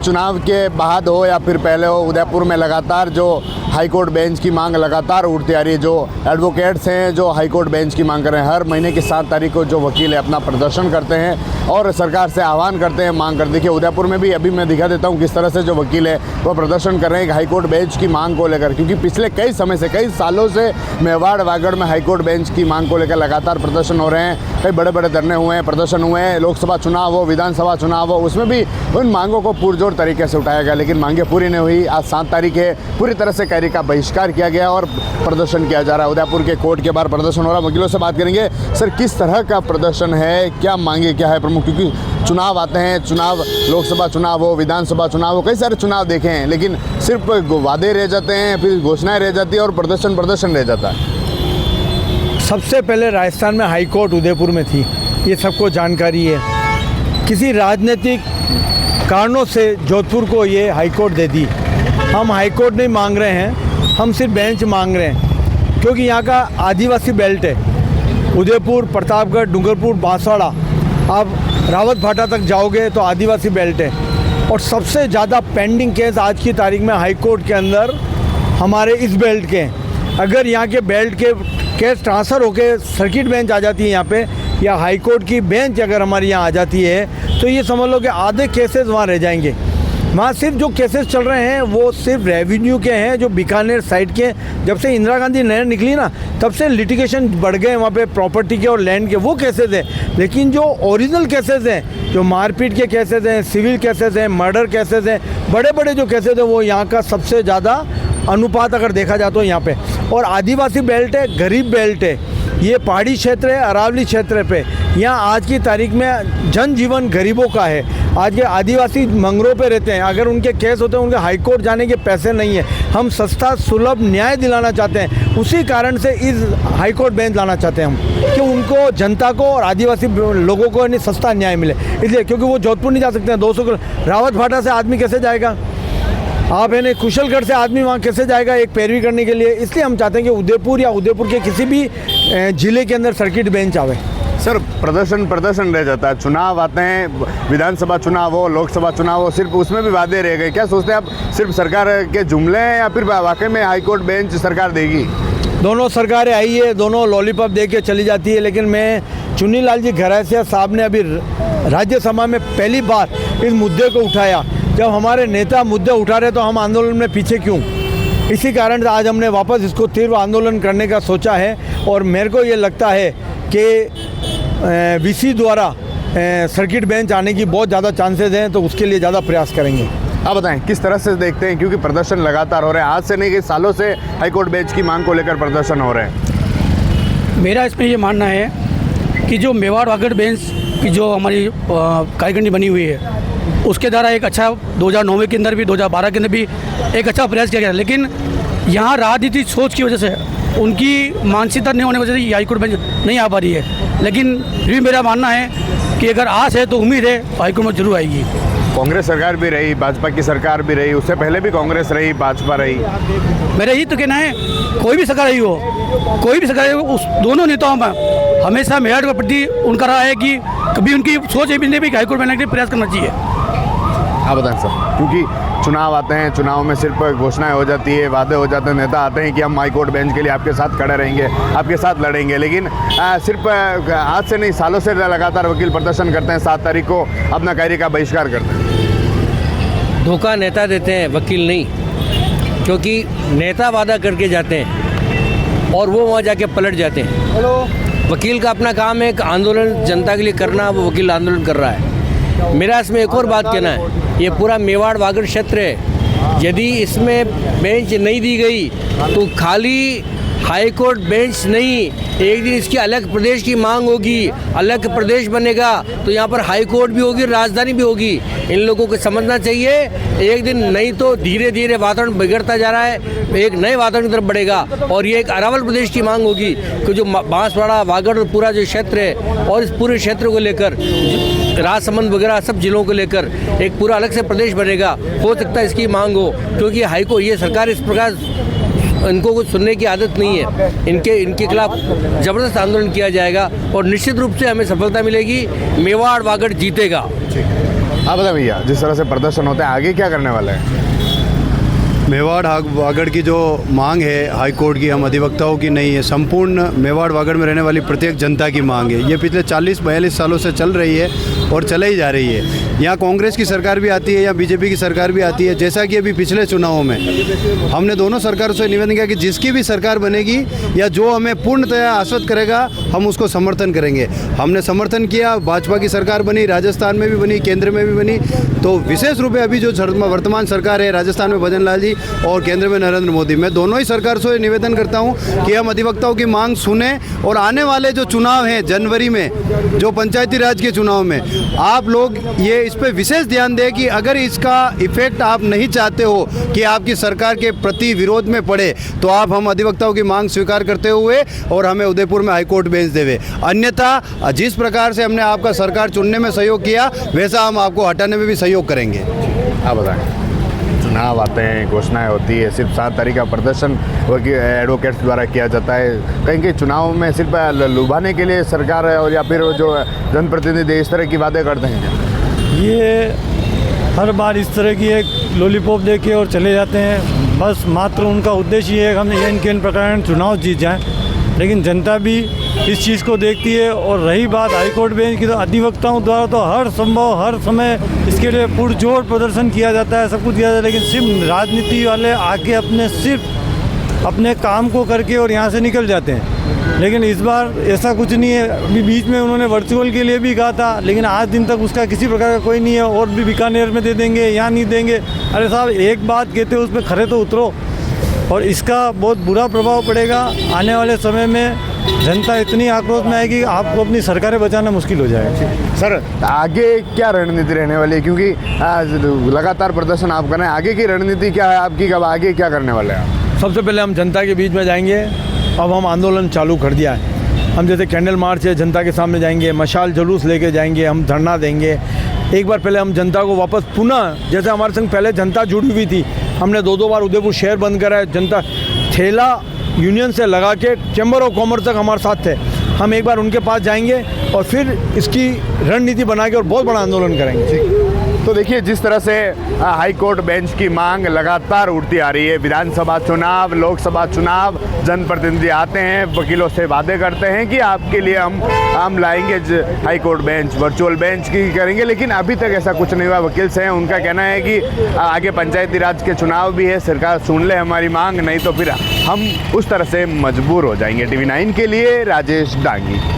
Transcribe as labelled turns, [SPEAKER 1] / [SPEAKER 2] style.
[SPEAKER 1] चुनाव के बाद हो या फिर पहले हो, उदयपुर में लगातार जो हाईकोर्ट बेंच की मांग लगातार उठती आ रही है। जो एडवोकेट्स हैं जो हाईकोर्ट बेंच की मांग कर रहे हैं, हर महीने की 7 तारीख को जो वकील है अपना प्रदर्शन करते हैं और सरकार से आह्वान करते हैं, मांग कर। देखिए उदयपुर में भी अभी मैं दिखा देता हूँ किस तरह से जो वकील है वो प्रदर्शन कर रहे हैं हाईकोर्ट बेंच की मांग को लेकर, क्योंकि पिछले कई समय से, कई सालों से मेवाड़ वागड़ में हाईकोर्ट बेंच की मांग को लेकर लगातार प्रदर्शन हो रहे हैं। कई बड़े बड़े धरने हुए हैं, प्रदर्शन हुए हैं। लोकसभा चुनाव हो, विधानसभा चुनाव हो, उसमें भी उन मांगों को पुरजोर तरीके से उठाया गया, लेकिन मांगें पूरी नहीं हुई। आज 7 तारीख है, पूरी तरह से कार्य का बहिष्कार किया गया और प्रदर्शन किया जा रहा है। उदयपुर के कोर्ट के बाहर प्रदर्शन हो रहा है। वकीलों से बात करेंगे, सर किस तरह का प्रदर्शन है, क्या मांगे क्या है प्रमुख, क्योंकि चुनाव आते हैं, चुनाव लोकसभा चुनाव हो, विधानसभा चुनाव हो, कई सारे चुनाव देखे हैं, लेकिन सिर्फ वादे रह जाते हैं, फिर घोषणाएं रह जाती है और प्रदर्शन रह जाता है।
[SPEAKER 2] सबसे पहले राजस्थान में हाई कोर्ट उदयपुर में थी, ये सबको जानकारी है। किसी राजनीतिक कारणों से जोधपुर को ये हाई कोर्ट दे दी। हम हाई कोर्ट नहीं मांग रहे हैं, हम सिर्फ बेंच मांग रहे हैं, क्योंकि यहाँ का आदिवासी बेल्ट है। उदयपुर, प्रतापगढ़, डूंगरपुर, बांसवाड़ा, आप रावत भाटा तक जाओगे तो आदिवासी बेल्ट है। और सबसे ज़्यादा पेंडिंग केस आज की तारीख में हाई कोर्ट के अंदर हमारे इस बेल्ट के हैं। अगर यहाँ के बेल्ट के केस ट्रांसफ़र होकर सर्किट बेंच आ जाती है यहाँ पे, या हाई कोर्ट की बेंच अगर हमारी यहाँ आ जाती है, तो ये समझ लो कि आधे केसेस वहाँ रह जाएंगे। वहाँ सिर्फ जो केसेस चल रहे हैं वो सिर्फ रेवेन्यू के हैं, जो बीकानेर साइड के। जब से इंदिरा गांधी नहर निकली ना, तब से लिटिगेशन बढ़ गए वहाँ पे, प्रॉपर्टी के और लैंड के, वो केसेस हैं। लेकिन जो ओरिजिनल केसेस हैं, जो मारपीट के केसेस हैं, सिविल केसेस हैं, मर्डर केसेस हैं, बड़े बड़े जो केसेस हैं, वो यहाँ का सबसे ज़्यादा अनुपात अगर देखा जाए तो यहाँ पे। और आदिवासी बेल्ट है, गरीब बेल्ट है, ये पहाड़ी क्षेत्र है, अरावली क्षेत्र पे। यहाँ आज की तारीख में जनजीवन गरीबों का है। आज के आदिवासी मंगरों पे रहते हैं, अगर उनके केस होते हैं, उनके हाई कोर्ट जाने के पैसे नहीं है। हम सस्ता सुलभ न्याय दिलाना चाहते हैं, उसी कारण से इस हाई कोर्ट बेंच लाना चाहते हैं हम, कि उनको, जनता को और आदिवासी लोगों को यानी सस्ता न्याय मिले। इसलिए, क्योंकि वो जोधपुर नहीं जा सकते हैं, 200 रावत भाटा से आदमी कैसे जाएगा, आप है कुशलगढ़ से आदमी वहाँ कैसे जाएगा एक पैरवी करने के लिए। इसलिए हम चाहते हैं कि उदयपुर या उदयपुर के किसी भी ज़िले के अंदर सर्किट बेंच आवे।
[SPEAKER 1] सर प्रदर्शन रह जाता है, चुनाव आते हैं, विधानसभा चुनाव हो, लोकसभा चुनाव हो, सिर्फ उसमें भी वादे रह गए। क्या सोचते हैं आप, सिर्फ सरकार के जुमले हैं या फिर वाकई में हाईकोर्ट बेंच सरकार देगी?
[SPEAKER 2] दोनों सरकारें आई है, दोनों लॉलीपॉप दे के चली जाती है। लेकिन मैं चुन्नीलाल जी घरासिया साहब ने अभी राज्यसभा में पहली बार इस मुद्दे को उठाया। जब हमारे नेता मुद्दे उठा रहे तो हम आंदोलन में पीछे क्यों? इसी कारण से आज हमने वापस इसको तीव्र आंदोलन करने का सोचा है। और मेरे को ये लगता है कि वीसी द्वारा सर्किट बेंच आने की बहुत ज़्यादा चांसेस हैं, तो उसके लिए ज़्यादा प्रयास करेंगे।
[SPEAKER 1] आप बताएं किस तरह से देखते हैं, क्योंकि प्रदर्शन लगातार हो रहे हैं, आज से नहीं, कई सालों से हाईकोर्ट बेंच की मांग को लेकर प्रदर्शन हो रहे हैं।
[SPEAKER 3] मेरा इसमें ये मानना है कि जो मेवाड़ वागड़ बेंच की जो हमारी कार्यकारिणी बनी हुई है, उसके द्वारा एक अच्छा 2009 के अंदर भी, 2012 के अंदर भी एक अच्छा प्रयास किया गया। लेकिन यहाँ राजनीतिक सोच की वजह से, उनकी मानसिकता नहीं होने की वजह से ये हाईकोर्ट बेंच नहीं आ पा रही है। लेकिन फिर भी मेरा मानना है कि अगर आस है तो उम्मीद है हाईकोर्ट में जरूर आएगी।
[SPEAKER 1] कांग्रेस सरकार भी रही, भाजपा की सरकार भी रही, उससे पहले भी कांग्रेस रही, भाजपा रही।
[SPEAKER 3] मेरा यही तो कहना है, कोई भी सरकार रही हो, कोई भी सरकार, उस दोनों नेताओं में हमेशा मेवाड़ के प्रति उनका रहा है कि कभी उनकी सोच ये भी नहीं कि हाईकोर्ट में आने के लिए प्रयास करना चाहिए।
[SPEAKER 1] आप बताएं सर, क्योंकि चुनाव आते हैं, चुनाव में सिर्फ घोषणाएं हो जाती है, वादे हो जाते हैं, नेता आते हैं कि हम हाईकोर्ट बेंच के लिए आपके साथ खड़े रहेंगे, आपके साथ लड़ेंगे, लेकिन सिर्फ आज से नहीं, सालों से लगातार वकील प्रदर्शन करते हैं, 7 तारीख को अपना कार्य का बहिष्कार करते हैं।
[SPEAKER 4] धोखा नेता देते हैं, वकील नहीं, क्योंकि नेता वादा करके जाते हैं और वो वहाँ जाके पलट जाते हैं। वकील का अपना काम है आंदोलन जनता के लिए करना, वो वकील आंदोलन कर रहा है। मेरा इसमें एक और बात कहना है, ये पूरा मेवाड़ वागड़ क्षेत्र है, यदि इसमें बेंच नहीं दी गई तो खाली हाई कोर्ट बेंच नहीं, एक दिन इसकी अलग प्रदेश की मांग होगी, अलग प्रदेश बनेगा, तो यहाँ पर हाई कोर्ट भी होगी, राजधानी भी होगी। इन लोगों को समझना चाहिए, एक दिन नहीं तो धीरे धीरे वातावरण बिगड़ता जा रहा है, एक नए वातावरण की तरफ बढ़ेगा और ये एक अरावल प्रदेश की मांग होगी कि जो बांसवाड़ा, वागड़ पूरा जो क्षेत्र है और इस पूरे क्षेत्र को लेकर राजसमंद वगैरह सब जिलों को लेकर एक पूरा अलग से प्रदेश बनेगा। हो सकता है इसकी मांग हो, क्योंकि हाई कोर्ट, ये सरकार इस प्रकार, इनको कुछ सुनने की आदत नहीं है। इनके खिलाफ ज़बरदस्त आंदोलन किया जाएगा और निश्चित रूप से हमें सफलता मिलेगी। मेवाड़ वागड़ जीतेगा।
[SPEAKER 1] हाँ बताए भैया, जिस तरह से प्रदर्शन होते हैं आगे क्या करने वाले हैं?
[SPEAKER 5] मेवाड़ वागड़ की जो मांग है हाई कोर्ट की, हम अधिवक्ताओं की नहीं है, संपूर्ण मेवाड़ वागड़ में रहने वाली प्रत्येक जनता की मांग है। ये पिछले 40-42 सालों से चल रही है और चले ही जा रही है। यहाँ कांग्रेस की सरकार भी आती है या बीजेपी की सरकार भी आती है। जैसा कि अभी पिछले चुनावों में हमने दोनों सरकारों से निवेदन किया कि जिसकी भी सरकार बनेगी या जो हमें पूर्णतया आश्वस्त करेगा हम उसको समर्थन करेंगे। हमने समर्थन किया, भाजपा की सरकार बनी, राजस्थान में भी बनी, केंद्र में भी बनी। तो विशेष रूप से अभी जो वर्तमान सरकार है, राजस्थान में भजन लाल जी और केंद्र में नरेंद्र मोदी, मैं दोनों ही सरकार से निवेदन करता हूं कि हम अधिवक्ताओं की मांग सुने और आने वाले जो चुनाव हैं जनवरी में, जो पंचायती राज के चुनाव में, आप लोग ये इस पे विशेष ध्यान दें कि अगर इसका इफेक्ट आप नहीं चाहते हो कि आपकी सरकार के प्रति विरोध में पड़े, तो आप हम अधिवक्ताओं की मांग स्वीकार करते हुए और हमें उदयपुर में हाईकोर्ट बेंच देवे। अन्यथा जिस प्रकार से हमने आपका सरकार चुनने में सहयोग किया, वैसा हम आपको हटाने में भी सहयोग करेंगे।
[SPEAKER 1] आप बताएं, चुनाव आते हैं, घोषणाएं होती है, सिर्फ 7 तारीख का प्रदर्शन एडवोकेट्स द्वारा किया जाता है। कहीं कहीं चुनाव में सिर्फ लुभाने के लिए सरकार है और या फिर जो जनप्रतिनिधि इस तरह की बातें करते हैं क्या?
[SPEAKER 2] ये हर बार इस तरह की एक लॉलीपॉप दे के और चले जाते हैं। बस मात्र उनका उद्देश्य ये है कि हम इनके इन प्रकार चुनाव जीत जाएं, लेकिन जनता भी इस चीज़ को देखती है। और रही बात हाईकोर्ट बेंच की, तो अधिवक्ताओं द्वारा तो हर संभव हर समय इसके लिए पुरजोर प्रदर्शन किया जाता है, सब कुछ किया जाता है, लेकिन सिर्फ राजनीति वाले आके अपने काम को करके और यहाँ से निकल जाते हैं। लेकिन इस बार ऐसा कुछ नहीं है। अभी बीच में उन्होंने वर्चुअल के लिए भी कहा था, लेकिन आज दिन तक उसका किसी प्रकार का कोई नहीं है। और भी बीकानेर में दे देंगे, यहाँ नहीं देंगे। अरे साहब, एक बात कहते हो उस पर खरे तो उतरो। और इसका बहुत बुरा प्रभाव पड़ेगा आने वाले समय में। जनता इतनी आक्रोश में आएगी, आपको अपनी सरकारें बचाना मुश्किल हो जाएगा।
[SPEAKER 1] सर, आगे क्या रणनीति रहने वाली है, क्योंकि लगातार प्रदर्शन आप कर रहे हैं, आगे की रणनीति क्या है आपकी, कब आगे क्या करने वाले हैं?
[SPEAKER 2] सबसे पहले हम जनता के बीच में जाएंगे। अब हम आंदोलन चालू कर दिया है। हम जैसे कैंडल मार्च है, जनता के सामने जाएंगे, मशाल जुलूस लेके जाएंगे, हम धरना देंगे। एक बार पहले हम जनता को वापस पुनः, जैसे हमारे संग पहले जनता जुड़ी हुई थी, हमने 2 बार उदयपुर शहर बंद करा है। जनता ठेला यूनियन से लगा के चैम्बर ऑफ कॉमर्स तक हमारे साथ थे। हम एक बार उनके पास जाएंगे और फिर इसकी रणनीति बना के और बहुत बड़ा आंदोलन करेंगे।
[SPEAKER 1] तो देखिए, जिस तरह से हाई कोर्ट बेंच की मांग लगातार उठती आ रही है। विधानसभा चुनाव, लोकसभा चुनाव, जनप्रतिनिधि आते हैं, वकीलों से वादे करते हैं कि आपके लिए हम लाएंगे high court bench, virtual bench की करेंगे, लेकिन अभी तक ऐसा कुछ नहीं हुआ। वकील से हैं, उनका कहना है कि आगे पंचायती राज के चुनाव भी है, सरकार सुन ले हमारी मांग, नहीं तो फिर हम उस तरह से मजबूर हो जाएंगे। TV9 के लिए राजेश डांगी।